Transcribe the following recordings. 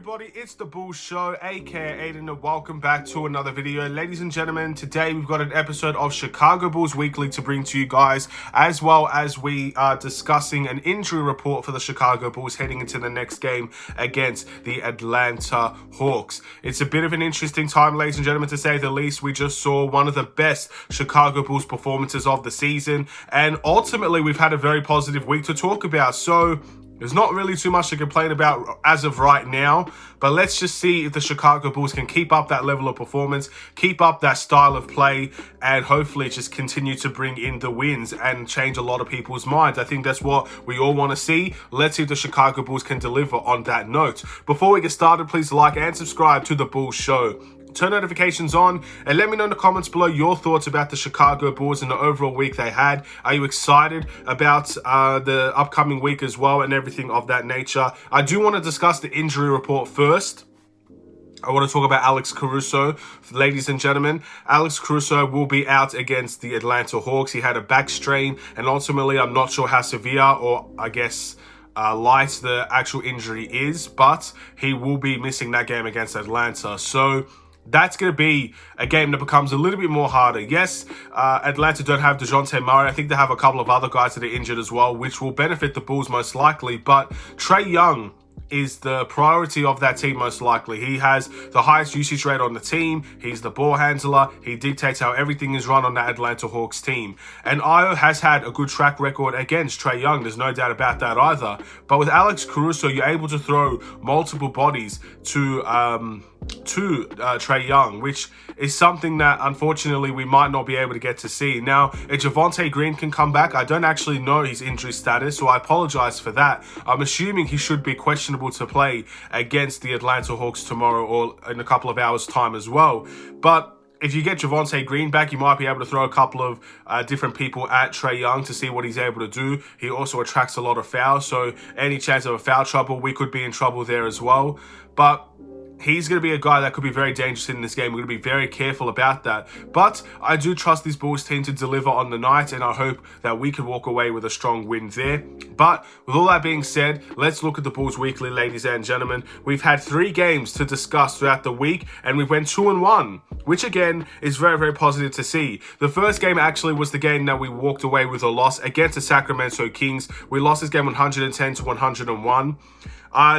everybody, it's the Bulls Show, aka Aiden, and welcome back to another video. Ladies and gentlemen, today we've got an episode of Chicago Bulls Weekly to bring to you guys, as well as we are discussing an injury report for the Chicago Bulls heading into the next game against the Atlanta Hawks. It's a bit of an interesting time, ladies and gentlemen, to say the least. We just saw one of the best Chicago Bulls performances of the season, and ultimately we've had a very positive week to talk about. So there's not really too much to complain about as of right now, but let's just see if the Chicago Bulls can keep up that level of performance, keep up that style of play, and hopefully just continue to bring in the wins and change a lot of people's minds. I think that's what we all want to see. Let's see if the Chicago Bulls can deliver on that note. Before we get started, please like and subscribe to the Bulls Show. Turn notifications on and let me know in the comments below your thoughts about the Chicago Bulls and the overall week they had. Are you excited about the upcoming week as well and everything of that nature? I do want to discuss the injury report first. I want to talk about Alex Caruso. Ladies and gentlemen, Alex Caruso will be out against the Atlanta Hawks. He had a back strain, and ultimately I'm not sure how severe or I guess light the actual injury is, but he will be missing that game against Atlanta. So that's going to be a game that becomes a little bit more harder. Yes, Atlanta don't have DeJounte Murray. I think they have a couple of other guys that are injured as well, which will benefit the Bulls most likely. But Trae Young is the priority of that team most likely. He has the highest usage rate on the team. He's the ball handler. He dictates how everything is run on that Atlanta Hawks team. And Io has had a good track record against Trae Young. There's no doubt about that either. But with Alex Caruso, you're able to throw multiple bodies to Trae Young, which is something that unfortunately we might not be able to get to see. Now, if Javonte Green can come back, I don't actually know his injury status, so I apologize for that. I'm assuming he should be questionable to play against the Atlanta Hawks tomorrow or in a couple of hours' time as well. But if you get Javonte Green back, you might be able to throw a couple of different people at Trae Young to see what he's able to do. He also attracts a lot of fouls, so any chance of a foul trouble, we could be in trouble there as well. But he's going to be a guy that could be very dangerous in this game. We're going to be very careful about that. But I do trust this Bulls team to deliver on the night, and I hope that we can walk away with a strong win there. But with all that being said, let's look at the Bulls Weekly, ladies and gentlemen. We've had 3 games to discuss throughout the week, and we went 2-1, which again is very, very positive to see. The first game actually was the game that we walked away with a loss against the Sacramento Kings. We lost this game 110-101.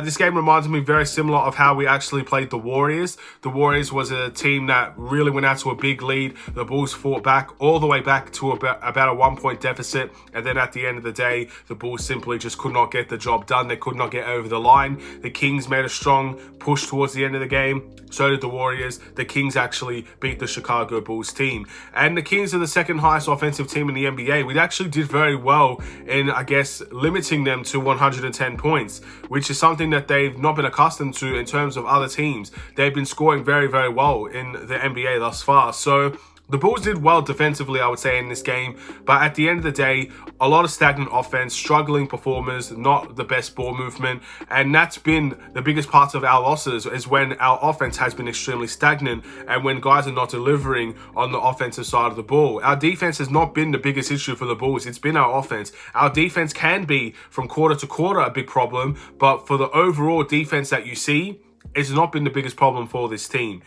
This game reminds me very similar of how we actually played the Warriors. The Warriors was a team that really went out to a big lead. The Bulls fought back all the way back to about a 1-point deficit. And then at the end of the day, the Bulls simply just could not get the job done. They could not get over the line. The Kings made a strong push towards the end of the game. So did the Warriors. The Kings actually beat the Chicago Bulls team. And the Kings are the second highest offensive team in the NBA. We actually did very well in, I guess, limiting them to 110 points, which is something that they've not been accustomed to in terms of other teams. They've been scoring very, very well in the NBA thus far. So the Bulls did well defensively, I would say, in this game. But at the end of the day, a lot of stagnant offense, struggling performers, not the best ball movement. And that's been the biggest part of our losses, is when our offense has been extremely stagnant and when guys are not delivering on the offensive side of the ball. Our defense has not been the biggest issue for the Bulls. It's been our offense. Our defense can be, from quarter to quarter, a big problem. But for the overall defense that you see, it's not been the biggest problem for this team.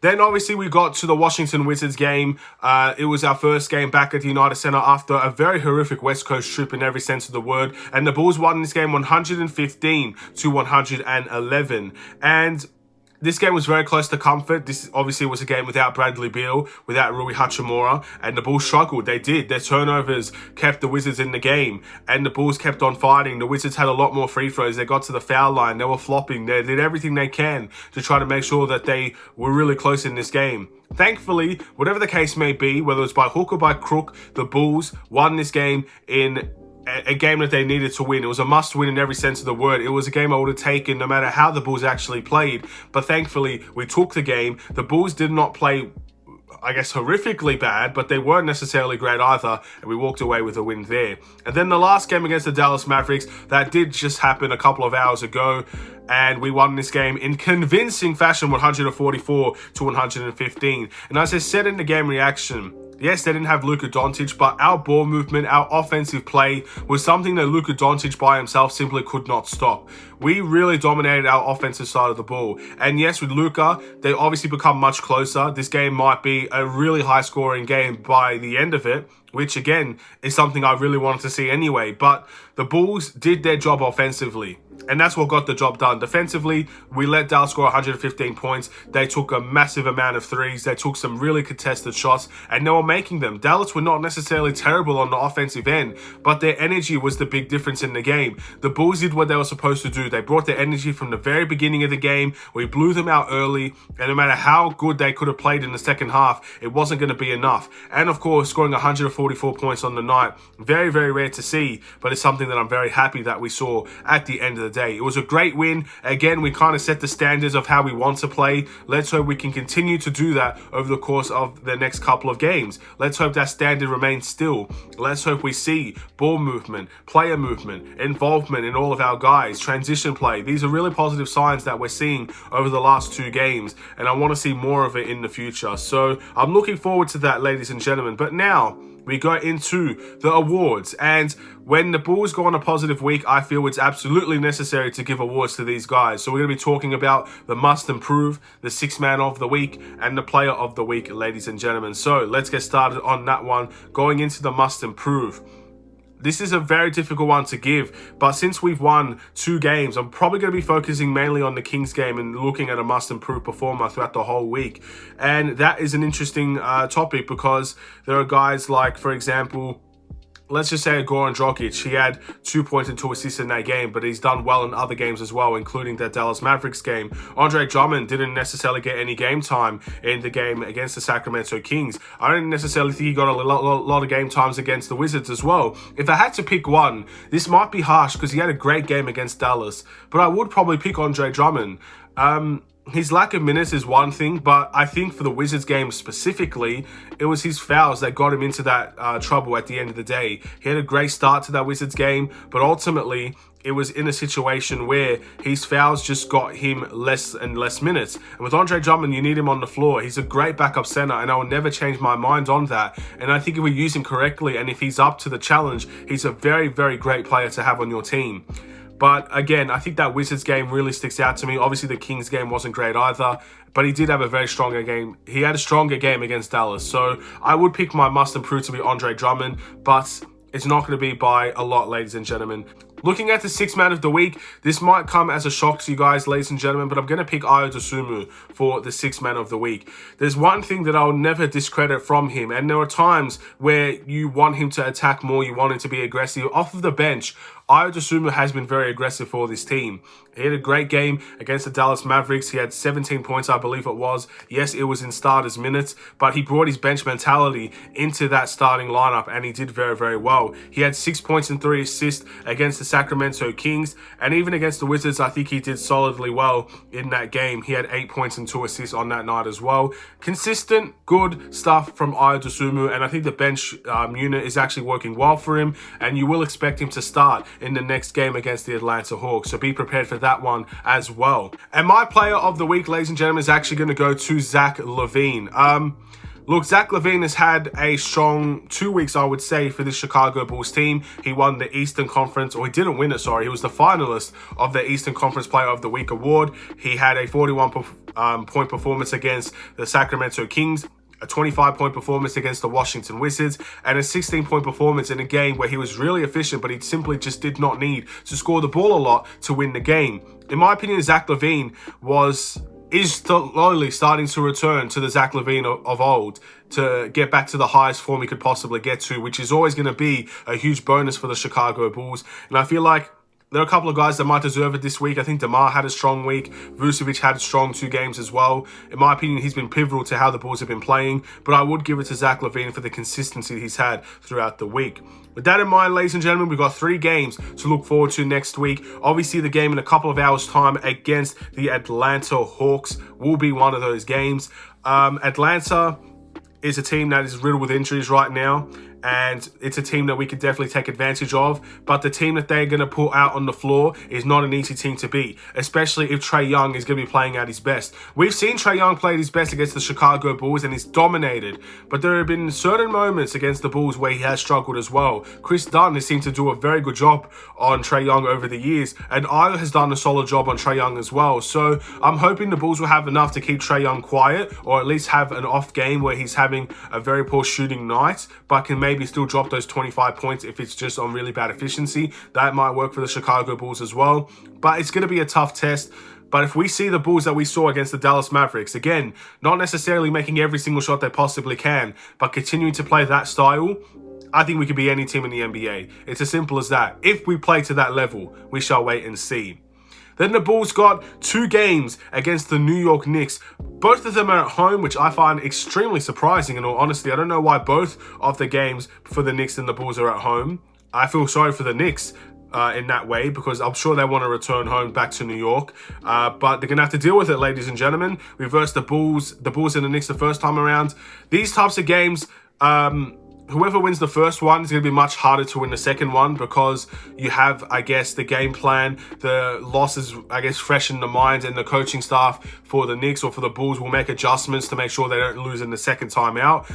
Then obviously we got to the Washington Wizards game. It was our first game back at the United Center after a very horrific West Coast trip in every sense of the word. And the Bulls won this game 115-111. And this game was very close to comfort. This obviously was a game without Bradley Beal, without Rui Hachimura, and the Bulls struggled. They did. Their turnovers kept the Wizards in the game, and the Bulls kept on fighting. The Wizards had a lot more free throws. They got to the foul line. They were flopping. They did everything they can to try to make sure that they were really close in this game. Thankfully, whatever the case may be, whether it's by hook or by crook, the Bulls won this game in a game that they needed to win. It was a must-win in every sense of the word. It was a game I would have taken no matter how the Bulls actually played. But thankfully, we took the game. The Bulls did not play, I guess, horrifically bad, but they weren't necessarily great either, and we walked away with a win there. And then the last game against the Dallas Mavericks, that did just happen a couple of hours ago, and we won this game in convincing fashion, 144-115. And as I said in the game reaction, Yes, they didn't have Luka Doncic, but our ball movement, our offensive play was something that Luka Doncic by himself simply could not stop. We really dominated our offensive side of the ball. And yes, with Luka, they obviously become much closer. This game might be a really high-scoring game by the end of it, which again is something I really wanted to see anyway. But the Bulls did their job offensively, and that's what got the job done. Defensively, we let Dallas score 115 points. They took a massive amount of threes. They took some really contested shots, and they were making them. Dallas were not necessarily terrible on the offensive end, but their energy was the big difference in the game. The Bulls did what they were supposed to do. They brought their energy from the very beginning of the game. We blew them out early, and no matter how good they could have played in the second half, it wasn't going to be enough. And of course, scoring 144 points on the night, very, very rare to see, but it's something that I'm very happy that we saw at the end of the day. It was a great win. Again, we kind of set the standards of how we want to play. Let's hope we can continue to do that over the course of the next couple of games. Let's hope that standard remains still. Let's hope we see ball movement, player movement, involvement in all of our guys, transition play. These are really positive signs that we're seeing over the last 2 games, and I want to see more of it in the future. So I'm looking forward to that, ladies and gentlemen. But now we go into the awards, and when the Bulls go on a positive week, I feel it's absolutely necessary to give awards to these guys. So we're going to be talking about the must improve, the 6th man of the week, and the player of the week, ladies and gentlemen. So let's get started on that one, going into the must improve. This is a very difficult one to give, but since we've won 2 games, I'm probably going to be focusing mainly on the Kings game and looking at a must-improve performer throughout the whole week. And that is an interesting topic because there are guys like, for example, let's just say Goran Dragic. He had 2 points and 2 assists in that game, but he's done well in other games as well, including that Dallas Mavericks game. Andre Drummond didn't necessarily get any game time in the game against the Sacramento Kings. I don't necessarily think he got a lot of game times against the Wizards as well. If I had to pick one, this might be harsh because he had a great game against Dallas, but I would probably pick Andre Drummond. His lack of minutes is one thing, but I think for the Wizards game specifically, it was his fouls that got him into that trouble at the end of the day. He had a great start to that Wizards game, but ultimately, it was in a situation where his fouls just got him less and less minutes. And with Andre Drummond, you need him on the floor. He's a great backup center, and I will never change my mind on that. And I think if we use him correctly, and if he's up to the challenge, he's a very, very great player to have on your team. But again, I think that Wizards game really sticks out to me. Obviously, the Kings game wasn't great either, but he did have a very stronger game. He had a stronger game against Dallas. So I would pick my must improve to be Andre Drummond, but it's not going to be by a lot, ladies and gentlemen. Looking at the 6th man of the week, this might come as a shock to you guys, ladies and gentlemen, but I'm going to pick Ayo Dosunmu for the 6th man of the week. There's one thing that I'll never discredit from him, and there are times where you want him to attack more, you want him to be aggressive. Off of the bench, Ayo Dosunmu has been very aggressive for this team. He had a great game against the Dallas Mavericks. He had 17 points, I believe it was. Yes, it was in starters minutes, but he brought his bench mentality into that starting lineup, and he did very, very well. He had 6 points and 3 assists against the Sacramento Kings, and even against the Wizards, I think he did solidly well in that game. He had 8 points and 2 assists on that night as well. Consistent, good stuff from Ayo Dosunmu, and I think the bench unit is actually working well for him, and you will expect him to start in the next game against the Atlanta Hawks, so be prepared for that one as well. And my player of the week, ladies and gentlemen, is actually going to go to Zach LaVine. Look, Zach LaVine has had a strong 2 weeks, I would say, for the Chicago Bulls team. He won the Eastern Conference, or he didn't win it, sorry. He was the finalist of the Eastern Conference Player of the Week award. He had a 41-point performance against the Sacramento Kings, a 25-point performance against the Washington Wizards, and a 16-point performance in a game where he was really efficient, but he simply just did not need to score the ball a lot to win the game. In my opinion, Zach LaVine is slowly starting to return to the Zach LaVine of old, to get back to the highest form he could possibly get to, which is always going to be a huge bonus for the Chicago Bulls. And I feel like there are a couple of guys that might deserve it this week. I think DeMar had a strong week. Vucevic had a strong 2 games as well. In my opinion, he's been pivotal to how the Bulls have been playing, but I would give it to Zach LaVine for the consistency he's had throughout the week. With that in mind, ladies and gentlemen, we've got 3 games to look forward to next week. Obviously, the game in a couple of hours' time against the Atlanta Hawks will be one of those games. Atlanta is a team that is riddled with injuries right now, and it's a team that we could definitely take advantage of. But the team that they're going to put out on the floor is not an easy team to beat, especially if Trae Young is going to be playing at his best. We've seen Trae Young play at his best against the Chicago Bulls, and he's dominated. But there have been certain moments against the Bulls where he has struggled as well. Chris Dunn has seemed to do a very good job on Trae Young over the years, and Ayo has done a solid job on Trae Young as well. So I'm hoping the Bulls will have enough to keep Trae Young quiet, or at least have an off game where he's having a very poor shooting night, but can maybe still drop those 25 points if it's just on really bad efficiency. That might work for the Chicago Bulls as well. But it's going to be a tough test. But if we see the Bulls that we saw against the Dallas Mavericks, again, not necessarily making every single shot they possibly can, but continuing to play that style, I think we could be any team in the NBA. It's as simple as that. If we play to that level, we shall wait and see. Then the Bulls got 2 games against the New York Knicks. Both of them are at home, which I find extremely surprising. In all honesty, I don't know why both of the games for the Knicks and the Bulls are at home. I feel sorry for the Knicks in that way, because I'm sure they want to return home back to New York. But they're going to have to deal with it, ladies and gentlemen. We versed the Bulls and the Knicks the first time around. These types of games, whoever wins the first one is going to be much harder to win the second one, because you have, I guess, the game plan, the losses, I guess, fresh in the minds, and the coaching staff for the Knicks or for the Bulls will make adjustments to make sure they don't lose in the second time out.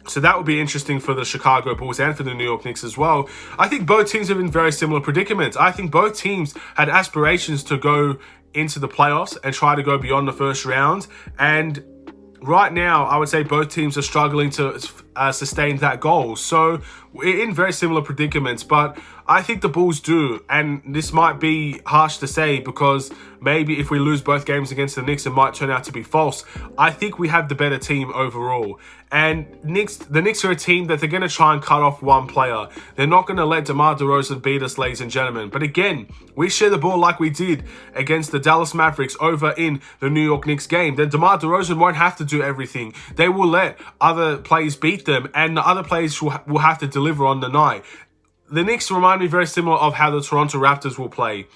So that would be interesting for the Chicago Bulls and for the New York Knicks as well. I think both teams are in very similar predicaments. I think both teams had aspirations to go into the playoffs and try to go beyond the first round. And right now, I would say both teams are struggling to sustain that goal. So we're in very similar predicaments, but I think the Bulls do. And this might be harsh to say, because maybe if we lose both games against the Knicks, it might turn out to be false. I think we have the better team overall. And the Knicks are a team that they're going to try and cut off one player. They're not going to let DeMar DeRozan beat us, ladies and gentlemen. But again, we share the ball like we did against the Dallas Mavericks over in the New York Knicks game. Then DeMar DeRozan won't have to do everything. They will let other players beat them, and the other players will have to deliver on the night. The Knicks remind me very similar of how the Toronto Raptors will play.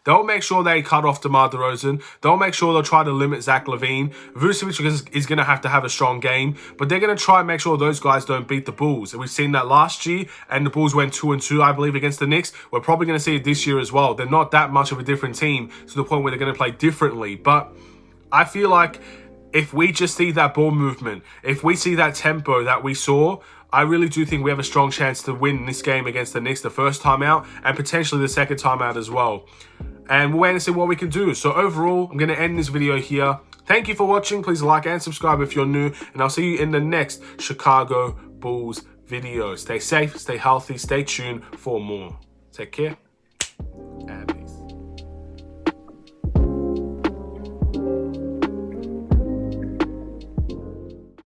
They'll make sure they cut off DeMar DeRozan. They'll make sure they'll try to limit Zach LaVine. Vucevic is going to have a strong game, but they're going to try and make sure those guys don't beat the Bulls. And we've seen that last year, and the Bulls went 2-2, I believe, against the Knicks. We're probably going to see it this year as well. They're not that much of a different team to the point where they're going to play differently. But I feel like if we just see that ball movement, if we see that tempo that we saw, I really do think we have a strong chance to win this game against the Knicks the first time out, and potentially the second time out as well. And we'll wait and see what we can do. So overall, I'm going to end this video here. Thank you for watching. Please like and subscribe if you're new. And I'll see you in the next Chicago Bulls video. Stay safe, stay healthy, stay tuned for more. Take care.